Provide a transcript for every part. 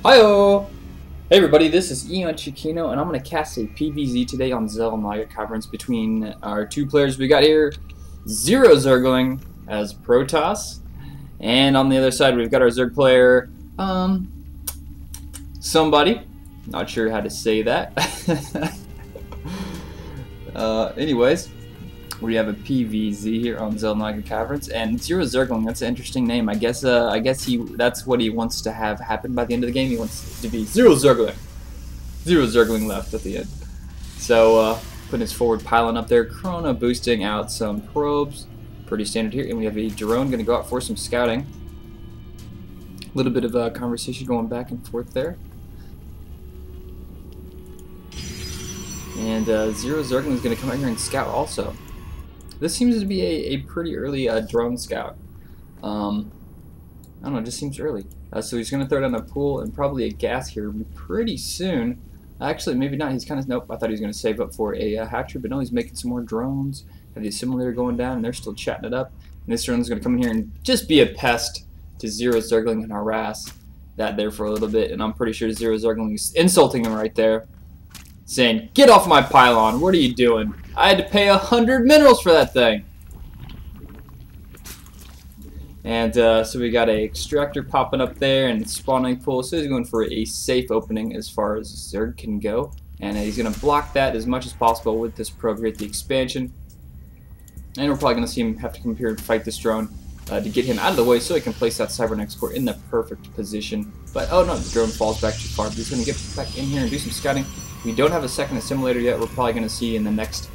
Hiyo! Hey everybody, this is Eon Chiquino, and I'm going to cast a PvZ today on ZeroZergling between our two players we got here, ZeroZergling as Protoss, and on the other side we've got our Zerg player, somebody, not sure how to say that. Anyways, we have a PvZ here on ZeroZergling, and ZeroZergling, that's an interesting name. I guess that's what he wants to have happen by the end of the game. He wants to be ZeroZergling. ZeroZergling left at the end. So, putting his forward pylon up there, chrono boosting out some probes. Pretty standard here, and we have a drone going to go out for some scouting. A little bit of a conversation going back and forth there. And ZeroZergling is going to come out here and scout also. This seems to be a pretty early drone scout. I don't know, it just seems early. So he's going to throw down a pool and probably a gas here pretty soon. Actually, maybe not. He's kind of, nope, I thought he was going to save up for a hatchery, but no, he's making some more drones. Have the assimilator going down, and they're still chatting it up. And this drone's going to come in here and just be a pest to ZeroZergling and harass that there for a little bit. And I'm pretty sure ZeroZergling is insulting him right there, saying, "Get off my pylon, what are you doing? I had to pay 100 minerals for that thing." And so we got a extractor popping up there and spawning pool, so he's going for a safe opening as far as Zerg can go. And he's going to block that as much as possible with this probe here at the expansion. And we're probably going to see him have to come here and fight this drone to get him out of the way so he can place that Cybernex core in the perfect position. But, oh no, the drone falls back too far. But he's going to get back in here and do some scouting. We don't have a second assimilator yet. We're probably going to see in the next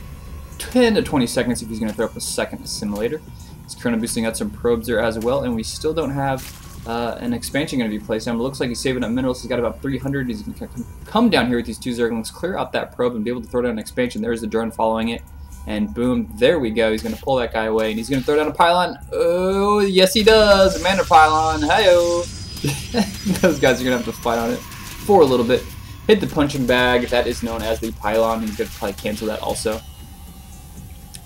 10 to 20 seconds if he's going to throw up a second assimilator. He's chrono boosting out some probes there as well, and we still don't have an expansion going to be placed down. It looks like he's saving up minerals. He's got about 300. He's going to come down here with these two Zerglings, clear out that probe, and be able to throw down an expansion. There's the drone following it, and boom, there we go. He's going to pull that guy away, and he's going to throw down a pylon. Oh, yes he does. A mana pylon. Hi-yo. Those guys are going to have to fight on it for a little bit. Hit the punching bag, that is known as the pylon. He's going to probably cancel that also.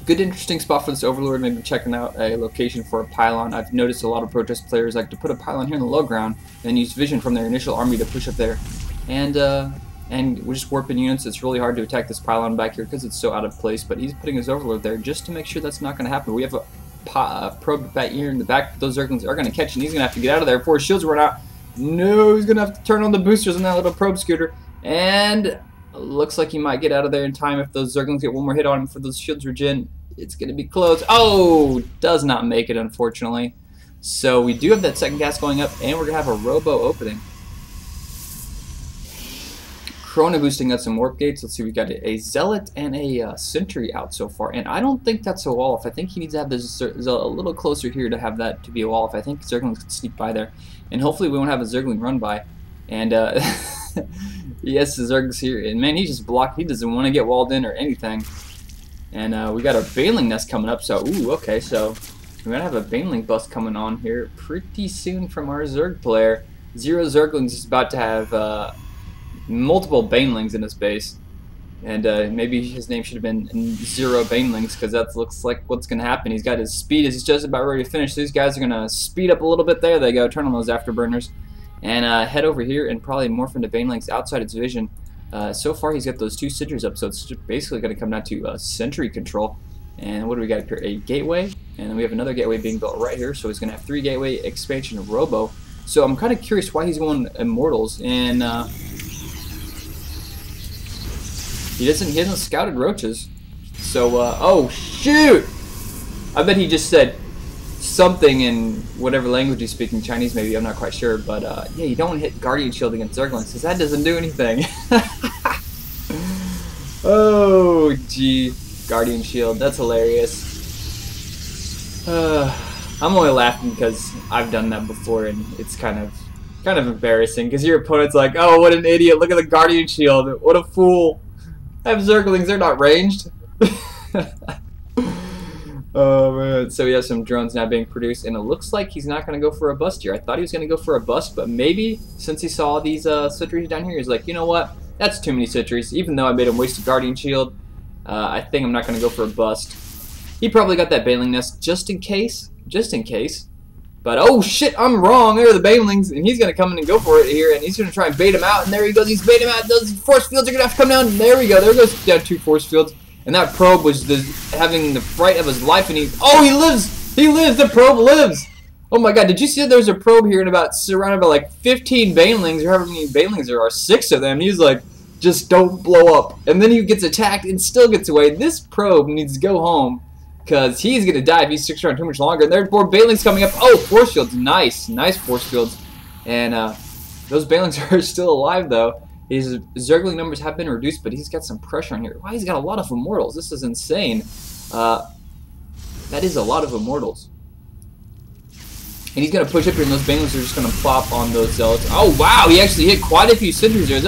Good interesting spot for this overlord, maybe checking out a location for a pylon. I've noticed a lot of protest players like to put a pylon here in the low ground, then use vision from their initial army to push up there. And we're just warping units. It's really hard to attack this pylon back here because it's so out of place, but he's putting his overlord there just to make sure that's not going to happen. We have a probe back here in the back that those Zerglings are going to catch, and he's going to have to get out of there before his shields run out. No, he's going to have to turn on the boosters on that little probe scooter. And looks like he might get out of there in time if those Zerglings get one more hit on him for those shields regen. It's going to be close. Oh, does not make it, unfortunately. So we do have that second gas going up, and we're going to have a robo opening. Chrono boosting out some warp gates. Let's see, we've got a zealot and a sentry out so far, and I don't think that's a wall off. I think he needs to have this zealot a little closer here to have that to be a wall off. I think Zerglings can sneak by there, and hopefully we won't have a Zergling run by. And yes, the Zerg's here, and man, he's just blocked. He doesn't want to get walled in or anything. And we got a Baneling nest coming up, so ooh, okay, so we're gonna have a Baneling bust coming on here pretty soon from our Zerg player. ZeroZerglings is about to have multiple Banelings in his base, and maybe his name should have been Zero Banelings, because that looks like what's gonna happen. He's got his speed, he's just about ready to finish. These guys are gonna speed up a little bit. There they go, turn on those afterburners. And head over here and probably morph into Banelings outside its vision. So far he's got those two sentries up, so it's basically going to come down to sentry control. And what do we got up here? A gateway, and then we have another gateway being built right here, so he's going to have 3 gateway expansion robo. So I'm kind of curious why he's going immortals, and he hasn't scouted roaches. So oh shoot! I bet he just said something in whatever language he's speaking, Chinese maybe, I'm not quite sure, but yeah, you don't want to hit Guardian Shield against Zerglings, because that doesn't do anything. Oh gee, Guardian Shield, that's hilarious. I'm only laughing because I've done that before, and it's kind of embarrassing, because your opponent's like, oh, what an idiot, look at the Guardian Shield, what a fool. I have Zerglings, they're not ranged. Oh man, so we have some drones now being produced, and it looks like he's not going to go for a bust here. I thought he was going to go for a bust, but maybe since he saw these sentries down here, he's like, you know what, that's too many sentries. Even though I made him waste a Guardian Shield, I think I'm not going to go for a bust. He probably got that Baneling nest just in case, But oh shit, I'm wrong. There are the banelings, and he's gonna come in and go for it here, and he's gonna try and bait him out. And there he goes. He's baiting him out. Those force fields are gonna have to come down. And there we go. There goes down 2 force fields, and that probe was having the fright of his life. And he lives. He lives. The probe lives. Oh my god, did you see that there's a probe here and surrounded by like 15 banelings, or however many banelings there are, 6 of them. He's like, just don't blow up. And then he gets attacked and still gets away. This probe needs to go home, because he's going to die if he sticks around too much longer. And there are more banelings coming up. Oh, force fields. Nice. Nice force fields. And those banelings are still alive, though. His Zergling numbers have been reduced, but he's got some pressure on here. Wow, he's got a lot of immortals. This is insane. That is a lot of immortals. And he's going to push up here, and those banelings are just going to plop on those zealots. Oh, wow. He actually hit quite a few sentries there.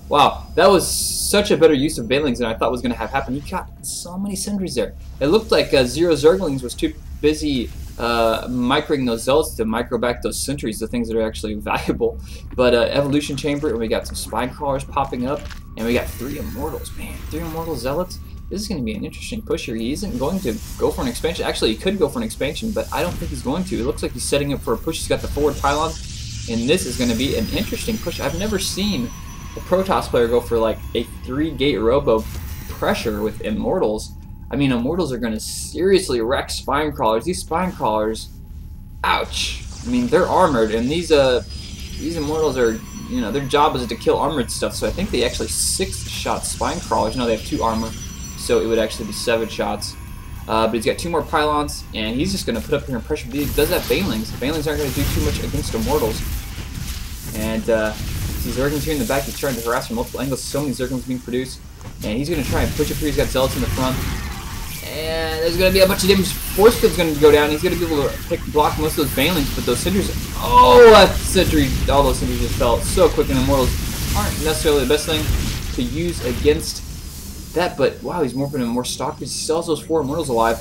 Wow. That was such a better use of banelings than I thought was going to have happened. He got so many sentries there. It looked like ZeroZerglings was too busy microing those zealots to micro back those sentries, the things that are actually valuable. But evolution chamber, and we got some spine crawlers popping up, and we got 3 immortals. Man, 3 immortal zealots. This is going to be an interesting push here. He isn't going to go for an expansion. Actually, he could go for an expansion, but I don't think he's going to. It looks like he's setting up for a push. He's got the forward pylons, and this is going to be an interesting push. I've never seen a Protoss player go for like a 3-gate robo pressure with immortals. I mean, immortals are going to seriously wreck spine crawlers. These spine crawlers, ouch. I mean, they're armored, and these immortals are, you know, their job is to kill armored stuff. So I think they actually 6-shot spine crawlers. No, they have 2 armor, so it would actually be 7 shots. But he's got 2 more pylons, and he's just going to put up here and pressure. But he does have banelings. Banelings aren't going to do too much against immortals. And see Zerglings here in the back. He's trying to harass from multiple angles. So many Zerglings being produced, and he's going to try and push up here. He's got zealots in the front, and there's going to be a bunch of damage. Force field's going to go down. He's going to be able to block most of those banelings, but those sentries. Oh, that sentry! All those sentries just fell so quick, and immortals aren't necessarily the best thing to use against that. But wow, he's morphing into more stalkers. He still has those 4 immortals alive.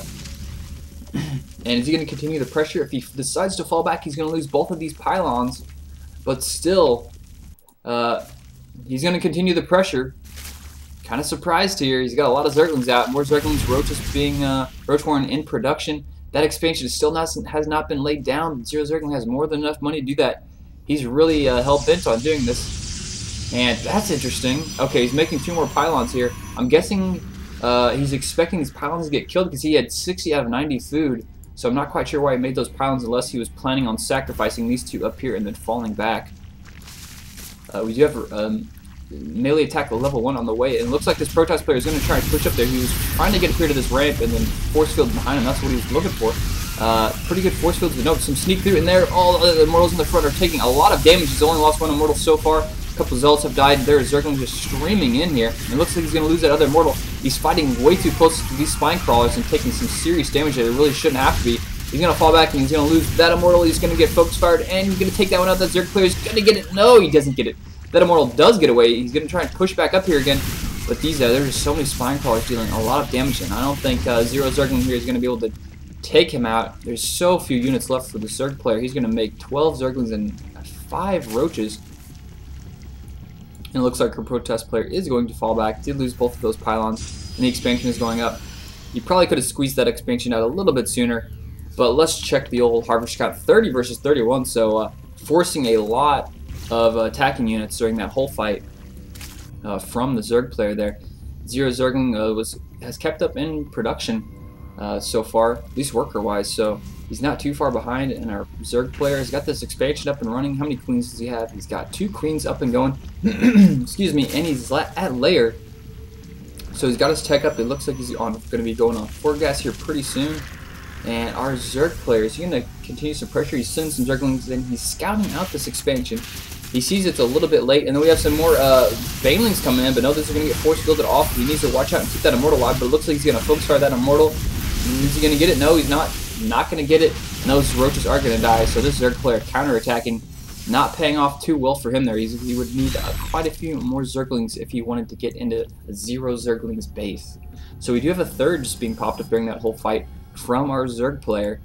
And is he going to continue the pressure? If he decides to fall back, he's going to lose both of these pylons. But still, he's going to continue the pressure. Kind of surprised here. He's got a lot of Zerglings out. More Zerglings, roaches being Roachhorn in production. That expansion still has not been laid down. ZeroZergling has more than enough money to do that. He's really hell-bent on doing this. And that's interesting. Okay, he's making 2 more pylons here. I'm guessing he's expecting these pylons to get killed because he had 60 out of 90 food. So I'm not quite sure why he made those pylons unless he was planning on sacrificing these 2 up here and then falling back. We do have melee attack level 1 on the way, and it looks like this Protoss player is going to try and push up there. He was trying to get up here to this ramp and then force field behind him. That's what he was looking for. Pretty good force fields, but no, some sneak through in there. All the immortals in the front are taking a lot of damage. He's only lost 1 immortal so far. A couple of zealots have died. There is Zergling just streaming in here. It looks like he's going to lose that other immortal. He's fighting way too close to these spine crawlers and taking some serious damage that it really shouldn't have to be. He's going to fall back and he's going to lose that immortal. He's going to get focus fired and he's going to take that one out. That Zerg player is going to get it. No, he doesn't get it. That immortal does get away. He's going to try and push back up here again. But there's just so many spine crawlers dealing a lot of damage, and I don't think ZeroZergling here is going to be able to take him out. There's so few units left for the Zerg player. He's going to make 12 Zerglings and 5 roaches. And it looks like our Protoss player is going to fall back. Did lose both of those pylons, and the expansion is going up. He probably could have squeezed that expansion out a little bit sooner. But let's check the old Harvest Count. 30 versus 31, so forcing a lot of attacking units during that whole fight from the Zerg player there. ZeroZergling has kept up in production so far, at least worker-wise, so he's not too far behind, and our Zerg player has got this expansion up and running. How many queens does he have? He's got 2 queens up and going. Excuse me, and he's at layer. So he's got his tech up. It looks like he's going to be going on 4 gas here pretty soon. And our Zerg player is going to continue some pressure. He's sending some Zerglings in. He's scouting out this expansion. He sees it's a little bit late, and then we have some more Banelings coming in, but no, those are going to get force fielded off. He needs to watch out and keep that immortal alive, but it looks like he's going to focus fire that immortal. Is he going to get it? No, he's not going to get it. And those roaches are going to die, so this Zerg player counterattacking, not paying off too well for him there. He would need quite a few more Zerglings if he wanted to get into ZeroZergling's base. So we do have a third just being popped up during that whole fight from our Zerg player.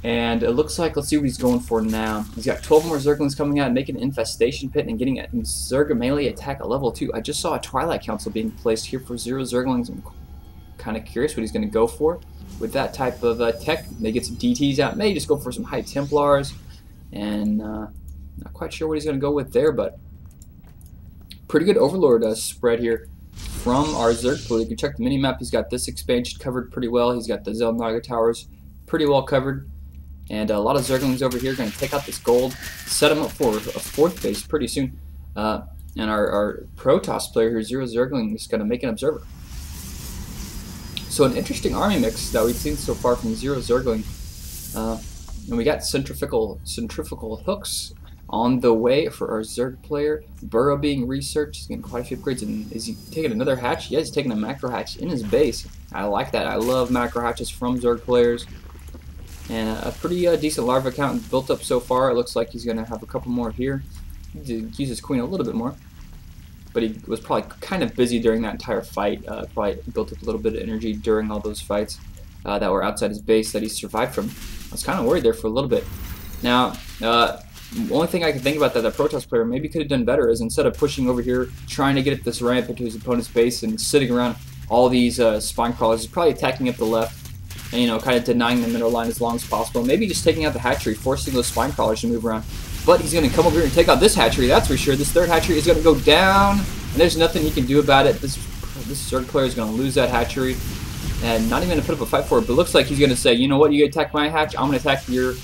And it looks like, let's see what he's going for now. He's got 12 more Zerglings coming out, making an infestation pit and getting a Zerg melee attack at level 2. I just saw a Twilight Council being placed here for ZeroZerglings. I'm kind of curious what he's going to go for. with that type of tech. They get some DTs out. May just go for some High Templars. And not quite sure what he's going to go with there, but pretty good Overlord spread here from our Zerg pool. You can check the mini-map. He's got this expansion covered pretty well. He's got the Zelnaga towers pretty well covered. And a lot of Zerglings over here going to take out this gold, set him up for a 4th base pretty soon. And our Protoss player here, ZeroZergling, is going to make an observer. So an interesting army mix that we've seen so far from ZeroZergling. And we got centrifugal hooks on the way for our Zerg player. Burrow being researched. He's getting quite a few upgrades. And is he taking another hatch? Yeah, he's taking a macro hatch in his base. I like that. I love macro hatches from Zerg players. And a pretty decent larva count built up so far. It looks like he's going to have a couple more here. He use his queen a little bit more. But he was probably kind of busy during that entire fight. Probably built up a little bit of energy during all those fights that were outside his base that he survived from. I was kind of worried there for a little bit. Now, the only thing I can think about that the Protoss player maybe could have done better is instead of pushing over here, trying to get at this ramp into his opponent's base and sitting around all these spine crawlers, he's probably attacking up the left and, you know, kind of denying the middle line as long as possible. Maybe just taking out the hatchery, forcing those spine crawlers to move around. But he's going to come over here and take out this hatchery, that's for sure. This 3rd hatchery is going to go down, and there's nothing he can do about it. This Zerg player is going to lose that hatchery. And not even going to put up a fight for it, but it looks like he's going to say, you know what, you attack my hatch, I'm going to attack your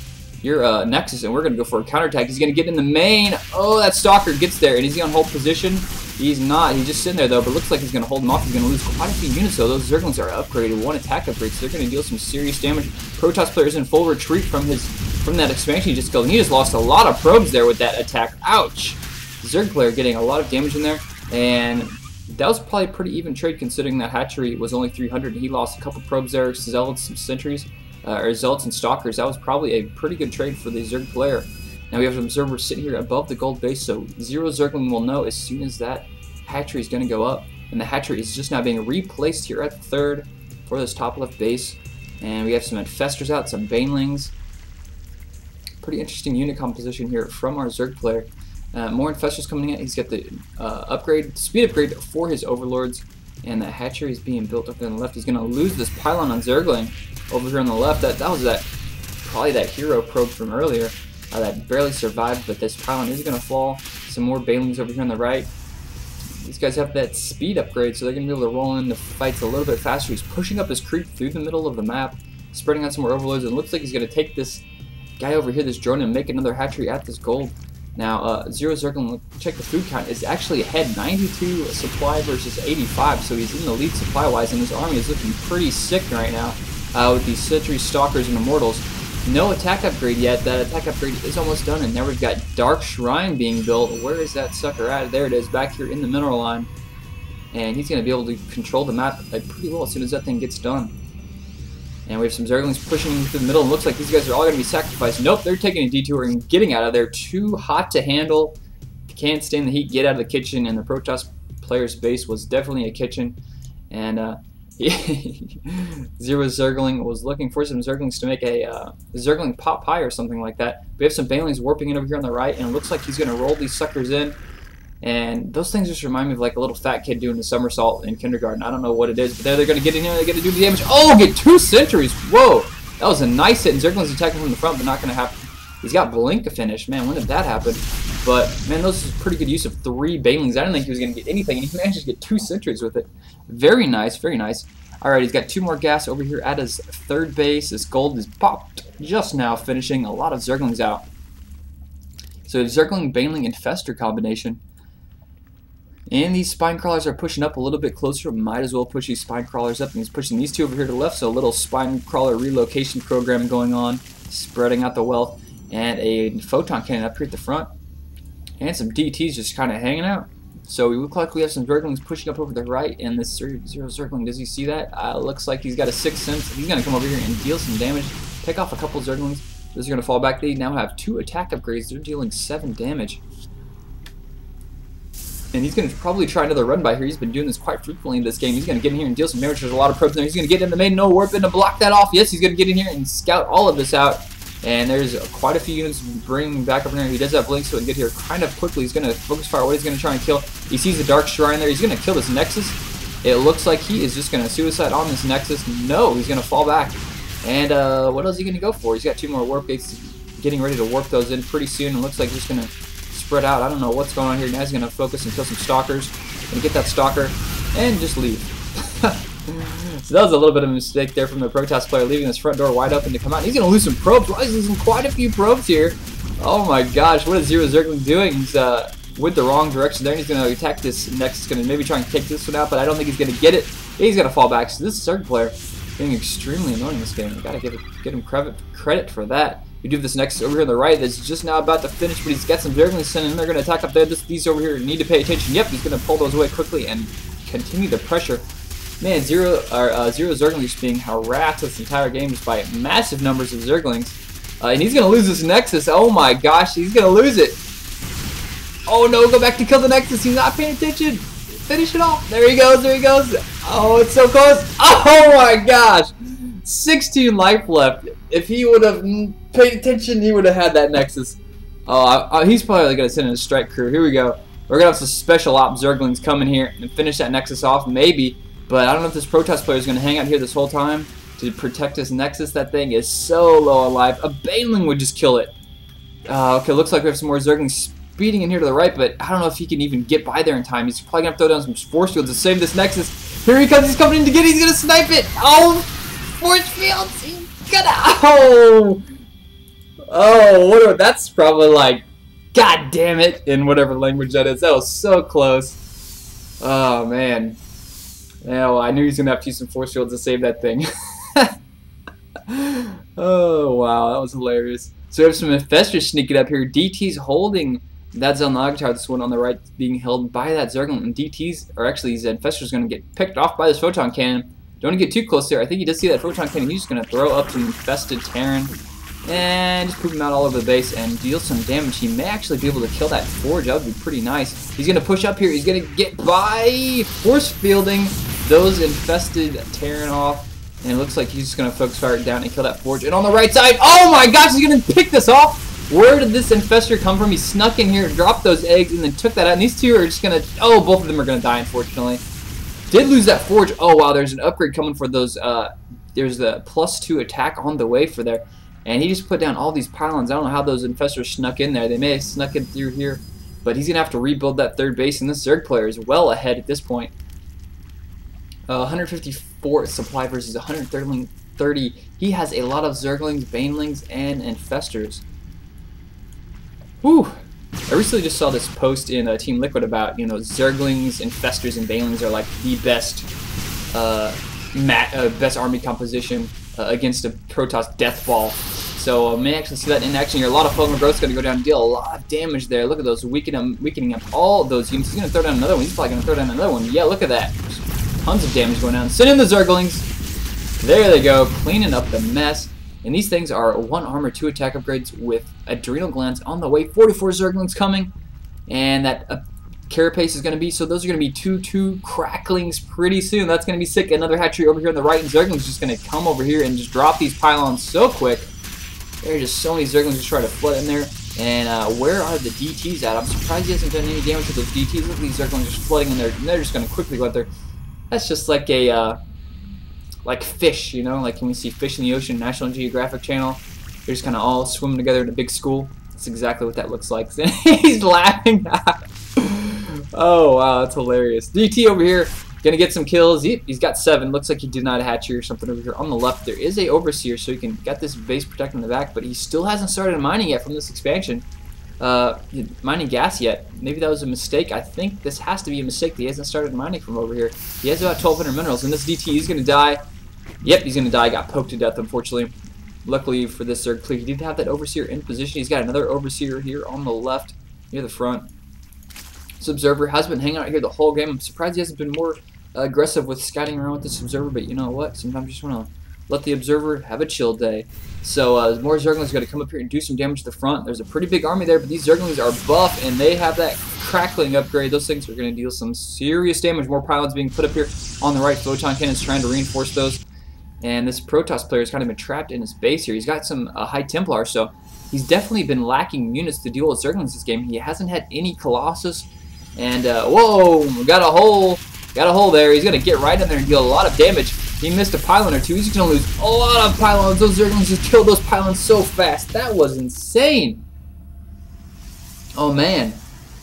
Nexus, and we're going to go for a counterattack. He's going to get in the main. Oh, that Stalker gets there, and he's going to hold position. He's not. He's just sitting there, though, but it looks like he's going to hold him off. He's going to lose quite a few units, though. Those Zerglings are upgraded, 1 attack upgrade, so they're going to deal some serious damage. Protoss player is in full retreat from that expansion he just killed, and he just lost a lot of probes there with that attack. Ouch! Zerg player getting a lot of damage in there, and that was probably a pretty even trade considering that hatchery was only 300 and he lost a couple probes there, zealots, some sentries, or zealots and stalkers. That was probably a pretty good trade for the Zerg player. Now we have an observer sitting here above the gold base, so ZeroZergling will know as soon as that hatchery is going to go up. And the hatchery is just now being replaced here at the 3rd for this top left base. And we have some infestors out, some banelings. Pretty interesting unit composition here from our Zerg player. More infestors coming in. He's got the speed upgrade for his overlords, and the hatchery is being built up on the left. He's going to lose this pylon on Zergling over here on the left. That was probably that hero probe from earlier that barely survived, but this pylon is going to fall. Some more banelings over here on the right. These guys have that speed upgrade, so they're going to be able to roll in the fights a little bit faster. He's pushing up his creep through the middle of the map, spreading out some more overlords, and it looks like he's going to take this guy over here, this drone, and make another hatchery at this gold. Now, ZeroZergling, check the food count, is actually ahead, 92 supply versus 85, so he's in the lead supply-wise, and his army is looking pretty sick right now with these sentries, stalkers, and immortals. No attack upgrade yet. That attack upgrade is almost done, and now we've got Dark Shrine being built. Where is that sucker at? There it is, back here in the mineral line, and he's going to be able to control the map pretty well as soon as that thing gets done. And we have some Zerglings pushing through the middle. It looks like these guys are all going to be sacrificed. Nope, they're taking a detour and getting out of there. Too hot to handle. Can't stand the heat. Get out of the kitchen. And the Protoss player's base was definitely a kitchen. And ZeroZergling was looking for some Zerglings to make a Zergling pot pie or something like that. We have some Banelings warping in over here on the right. And it looks like he's going to roll these suckers in. And those things just remind me of like a little fat kid doing a somersault in kindergarten. I don't know what it is, but they're going to get in here, they're going to do the damage. Oh, get 2 sentries! Whoa! That was a nice hit, and Zergling's attacking from the front, but not going to happen. He's got Blink finish. Man, when did that happen? But, man, those is pretty good use of 3 Banelings. I didn't think he was going to get anything, and he managed to get 2 sentries with it. Very nice, very nice. Alright, he's got 2 more gas over here at his 3rd base. His gold is popped just now, finishing a lot of Zerglings out. So, Zergling, Baneling, Infestor combination. And these spine crawlers are pushing up a little bit closer. Might as well push these spine crawlers up. And he's pushing these 2 over here to the left. So a little spine crawler relocation program going on, spreading out the wealth. And a photon cannon up here at the front. And some DTs just kind of hanging out. So we look like we have some Zerglings pushing up over the right. And this ZeroZergling, does he see that? Looks like he's got a 6th sense. He's going to come over here and deal some damage. Pick off a couple Zerglings. Those are going to fall back. They now have 2 attack upgrades. They're dealing 7 damage. And he's going to probably try another run by here. He's been doing this quite frequently in this game. He's going to get in here and deal some damage. There's a lot of probes in there. He's going to get in the main, no warp in to block that off. Yes, he's going to get in here and scout all of this out. And there's quite a few units bringing back up in there. He does have Blink, so he can get here kind of quickly. He's going to focus fire what he's going to try and kill. He sees the Dark Shrine there. He's going to kill this Nexus. It looks like he is just going to suicide on this Nexus. No, he's going to fall back. And what else is he going to go for? He's got 2 more warp gates, getting ready to warp those in pretty soon. It looks like he's going to spread out. I don't know what's going on here. Now he's going to focus and kill some stalkers and get that stalker and just leave. So that was a little bit of a mistake there from the Protoss player, leaving this front door wide open to come out. He's going to lose some probes. Wow, he's losing quite a few probes here. Oh my gosh, what is ZeroZergling doing? He's went the wrong direction there, and he's going to attack this next. He's going to maybe try and take this one out, but I don't think he's going to get it. He's going to fall back. So this Zerg player being extremely annoying in this game. I got to give him credit for that. We do this next over here on the right that's just now about to finish, but he's got some Zerglings sent in. They're going to attack up there. These over here need to pay attention. Yep, he's going to pull those away quickly and continue the pressure. Man, ZeroZergling is being harassed this entire game just by massive numbers of Zerglings. And he's going to lose this Nexus. Oh my gosh, he's going to lose it. Oh no, go back to kill the Nexus. He's not paying attention. Finish it off. There he goes, there he goes. Oh, it's so close. Oh my gosh. 16 life left. If he would have paid attention, he would have had that Nexus. Oh, he's probably going to send in a strike crew. Here we go. We're going to have some special ops Zerglings coming here and finish that Nexus off, maybe. But I don't know if this Protoss player is going to hang out here this whole time to protect this Nexus. That thing is so low on life. A Baneling would just kill it. Okay, looks like we have some more Zerglings speeding in here to the right, but I don't know if he can even get by there in time. He's probably going to throw down some force fields to save this Nexus. Here he comes. He's coming in to get it. He's going to snipe it. Oh, force fields. He's gonna. Oh, that's probably like, God damn it, in whatever language that is. That was so close. Oh, man. Yeah, well, I knew he was going to have to use some force fields to save that thing. Oh, wow, that was hilarious. So we have some infestors sneaking up here. DT's holding that Zelnog tower, this one on the right being held by that Zergling. And DT's, or actually these infestors, going to get picked off by this photon cannon. Don't want to get too close there. I think he does see that photon cannon. He's just going to throw up some infested Terran and just poop him out all over the base and deal some damage. He may actually be able to kill that forge. That would be pretty nice. He's going to push up here. He's going to get by force fielding those infested Terran off. And it looks like he's just going to focus fire down and kill that forge. And on the right side, oh my gosh, he's going to pick this off. Where did this infestor come from? He snuck in here, dropped those eggs, and then took that out. And these two are just going to, oh, both of them are going to die, unfortunately. Did lose that forge. Oh, wow, there's an upgrade coming for those. There's the +2 attack on the way for there. And he just put down all these pylons. I don't know how those infestors snuck in there. They may have snuck in through here. But he's going to have to rebuild that third base. And this Zerg player is well ahead at this point. 154 supply versus 130. He has a lot of Zerglings, Banelings, and infestors. Whew. I recently just saw this post in Team Liquid about, you know, Zerglings, infestors, and Banelings are like the best best army composition against a Protoss death ball. So may actually see that in action here. A lot of Fulgrim Growth's going to go down and deal a lot of damage there. Look at those, weakening up all those units. He's going to throw down another one. He's probably going to throw down another one. Yeah, look at that. Tons of damage going down. Send in the Zerglings. There they go, cleaning up the mess. And these things are 1 armor, 2 attack upgrades with adrenal glands on the way. 44 Zerglings coming. And that carapace is going to be, so those are going to be 2 cracklings pretty soon. That's going to be sick. Another hatchery over here on the right, and Zerglings just going to come over here and just drop these pylons so quick. There are just so many Zerglings just try to flood in there. And where are the DTs at? I'm surprised he hasn't done any damage to those DTs. Look at these Zerglings just flooding in there, and they're just going to quickly go out there. That's just like a, like fish, you know, like when we see fish in the ocean, National Geographic Channel. They're just kind of all swimming together in a big school. That's exactly what that looks like. He's laughing. Oh, wow, that's hilarious. DT over here, gonna get some kills. He's got 7. Looks like he did not hatch here or something over here. On the left, there is a overseer, so he can get this base protecting the back, but he still hasn't started mining yet from this expansion. Mining gas yet. Maybe that was a mistake. I think this has to be a mistake that he hasn't started mining from over here. He has about 1,200 minerals, and this DT is gonna die. Yep, he's gonna die. Got poked to death, unfortunately. Luckily for this Zerg clear, he did have that overseer in position. He's got another overseer here on the left, near the front. This observer has been hanging out here the whole game. I'm surprised he hasn't been more aggressive with scouting around with this observer, but you know what? Sometimes you just want to let the observer have a chill day. So more Zerglings got to come up here and do some damage to the front. There's a pretty big army there, but these Zerglings are buff, and they have that crackling upgrade. Those things are going to deal some serious damage. More pylons being put up here on the right. Photon cannons trying to reinforce those. And this Protoss player has kind of been trapped in his base here. He's got some High Templar, so he's definitely been lacking units to deal with Zerglings this game. He hasn't had any Colossus. And, whoa, we got a hole. Got a hole there. He's going to get right in there and deal a lot of damage. He missed a pylon or two. He's going to lose a lot of pylons. Those Zerglings just killed those pylons so fast. That was insane. Oh, man.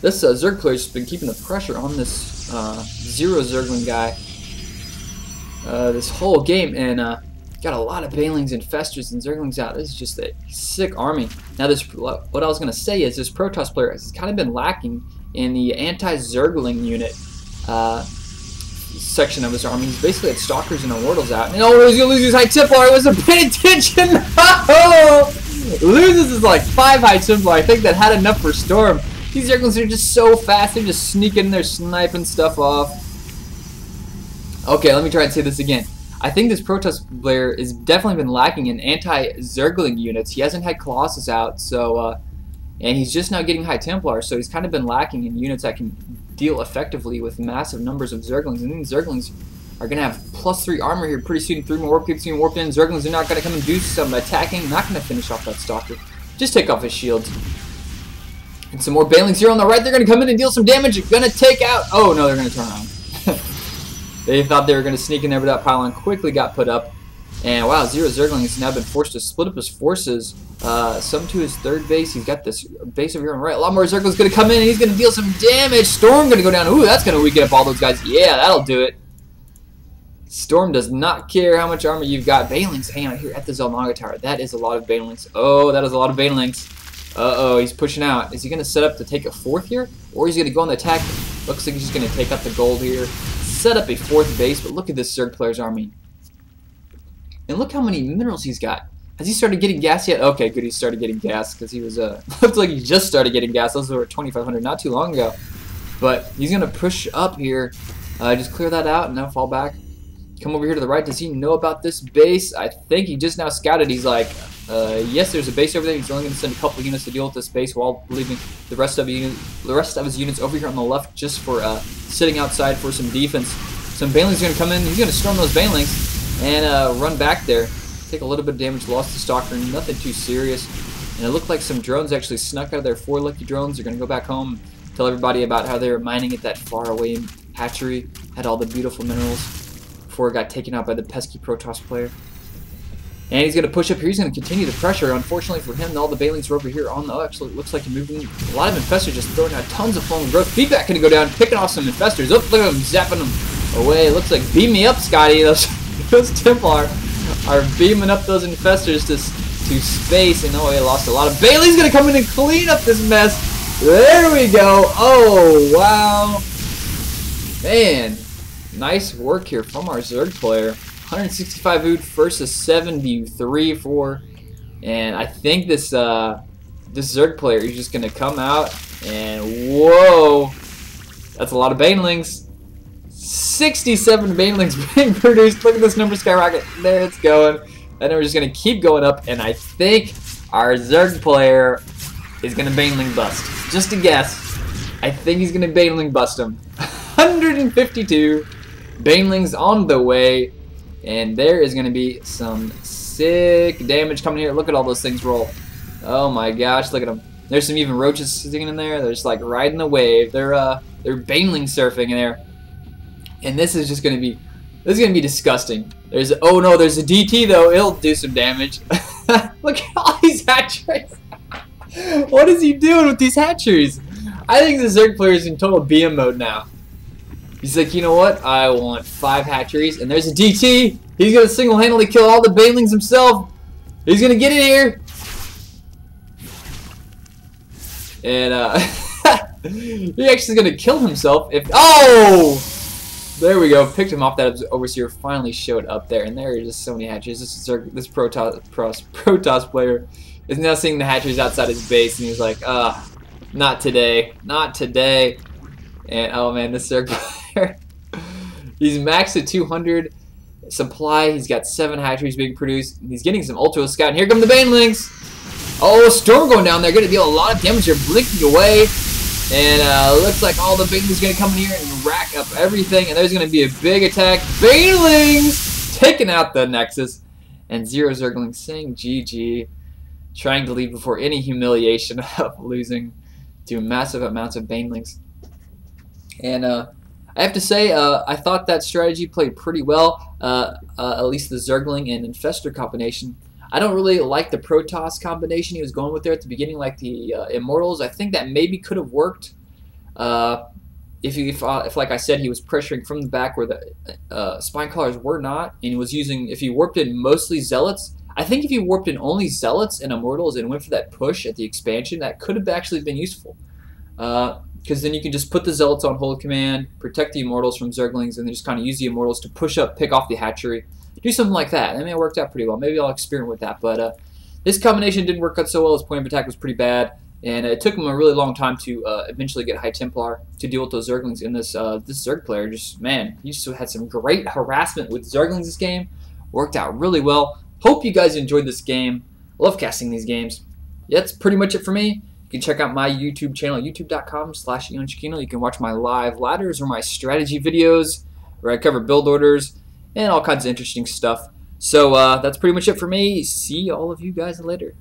This Zerg player's been keeping the pressure on this ZeroZergling guy this whole game. And got a lot of Banelings and Festers and Zerglings out. This is just a sick army. Now, what I was going to say is this Protoss player has kind of been lacking in the anti-Zergling unit section of his army. He's basically had Stalkers and Immortals out. And oh, he's going to lose his High Templar. I wasn't paying attention. No! Loses his like 5 High Templar. I think that had enough for Storm. These Zerglings are just so fast. They're just sneaking in there, sniping stuff off. Okay, let me try and say this again. I think this Protoss player has definitely been lacking in anti-Zergling units. He hasn't had Colossus out, so and he's just now getting High Templar, so he's kind of been lacking in units that can deal effectively with massive numbers of Zerglings. And these Zerglings are going to have +3 armor here pretty soon. 3 more warp cubes being warped in. Zerglings are not going to come and do some attacking. Not going to finish off that Stalker. Just take off his shields. And some more Banelings here on the right. They're going to come in and deal some damage. They're going to take out... Oh, no, they're going to turn around. They thought they were going to sneak in there, but that pylon quickly got put up. And wow, ZeroZergling has now been forced to split up his forces. Some to his 3rd base. He's got this base over here on the right. A lot more Zerglings going to come in, and he's going to deal some damage. Storm going to go down. Ooh, that's going to weaken up all those guys. Yeah, that'll do it. Storm does not care how much armor you've got. Banelings hanging out here at the Zelnaga Tower. That is a lot of Banelings. Oh, that is a lot of Banelings. Uh-oh, he's pushing out. Is he going to set up to take a 4th here? Or is he going to go on the attack? Looks like he's just going to take out the gold here. Set up a 4th base, but look at this Zerg player's army. And look how many minerals he's got. Has he started getting gas yet? Okay, good, he started getting gas because he was, looks like he just started getting gas. Those were at 2,500 not too long ago. But he's going to push up here. Just clear that out and now fall back. Come over here to the right. Does he know about this base? I think he just now scouted. He's like, yes, there's a base over there. He's only going to send a couple of units to deal with this base while leaving the rest of his units over here on the left just for sitting outside for some defense. Some Banelings are going to come in. He's going to storm those Banelings and run back there. Take a little bit of damage, lost the Stalker, nothing too serious. And it looked like some drones actually snuck out of there. 4 lucky drones. They're going to go back home, tell everybody about how they were mining at that faraway hatchery, had all the beautiful minerals before it got taken out by the pesky Protoss player. And he's going to push up here. He's going to continue the pressure. Unfortunately for him, all the Banelings are over here on the... Actually, it looks like he's moving. A lot of Infestors just throwing out tons of flowing growth. Feedback going to go down, picking off some Infestors. Oh, look at him, zapping them away. It looks like, beam me up, Scotty. Those Templar are beaming up those Infestors to space. And oh, he lost a lot of... Bailey's going to come in and clean up this mess. There we go. Oh, wow. Man, nice work here from our Zerg player. 165 ood versus 73 for, and I think this this Zerg player is just gonna come out and whoa, that's a lot of Banelings. 67 Banelings being produced. Look at this number skyrocket. There it's going, and then we're just gonna keep going up. And I think our Zerg player is gonna Baneling bust. Just a guess. I think he's gonna Baneling bust him. 152 Banelings on the way. And there is going to be some sick damage coming here. Look at all those things roll. Oh my gosh, look at them. There's some even roaches sitting in there. They're just like riding the wave. They're Baneling surfing in there. And this is just going to be disgusting. There's oh no, there's a DT though. It'll do some damage. Look at all these hatcheries. What is he doing with these hatcheries? I think the Zerg player is in total BM mode now. He's like, you know what? I want 5 hatcheries, and there's a DT. He's gonna single-handedly kill all the Banelings himself. He's gonna get in here, and he actually is gonna kill himself. If oh, there we go. Picked him off. That overseer finally showed up there, and there are just so many hatcheries. This Protoss player is now seeing the hatcheries outside his base, and he's like, not today, not today. And oh man, this Zerg player, he's maxed at 200 supply. He's got 7 hatcheries being produced. He's getting some Ultra Scout. And here come the Banelings. Oh, Storm going down there, going to deal a lot of damage. They're blinking away. And looks like all the Banelings going to come in here and rack up everything. And there's going to be a big attack. Banelings taking out the Nexus. And ZeroZergling saying GG. Trying to leave before any humiliation of losing to massive amounts of Banelings. And I have to say, I thought that strategy played pretty well, at least the Zergling and Infestor combination. I don't really like the Protoss combination he was going with there at the beginning, like the Immortals. I think that maybe could have worked if, like I said, he was pressuring from the back where the Spine Crawlers were not, and he was using, if he warped in mostly Zealots. I think if he warped in only Zealots and Immortals and went for that push at the expansion, that could have actually been useful. Because then you can just put the Zealots on hold command, protect the Immortals from Zerglings, and then just kind of use the Immortals to push up, pick off the hatchery. Do something like that. I mean, it worked out pretty well. Maybe I'll experiment with that. But this combination didn't work out so well. His point of attack was pretty bad. And it took him a really long time to eventually get High Templar to deal with those Zerglings. And this Zerg player just, man, he just had some great harassment with Zerglings this game. Worked out really well. Hope you guys enjoyed this game. Love casting these games. Yeah, that's pretty much it for me. You can check out my YouTube channel, youtube.com/EonChikino. You can watch my live ladders or my strategy videos where I cover build orders and all kinds of interesting stuff. So that's pretty much it for me. See all of you guys later.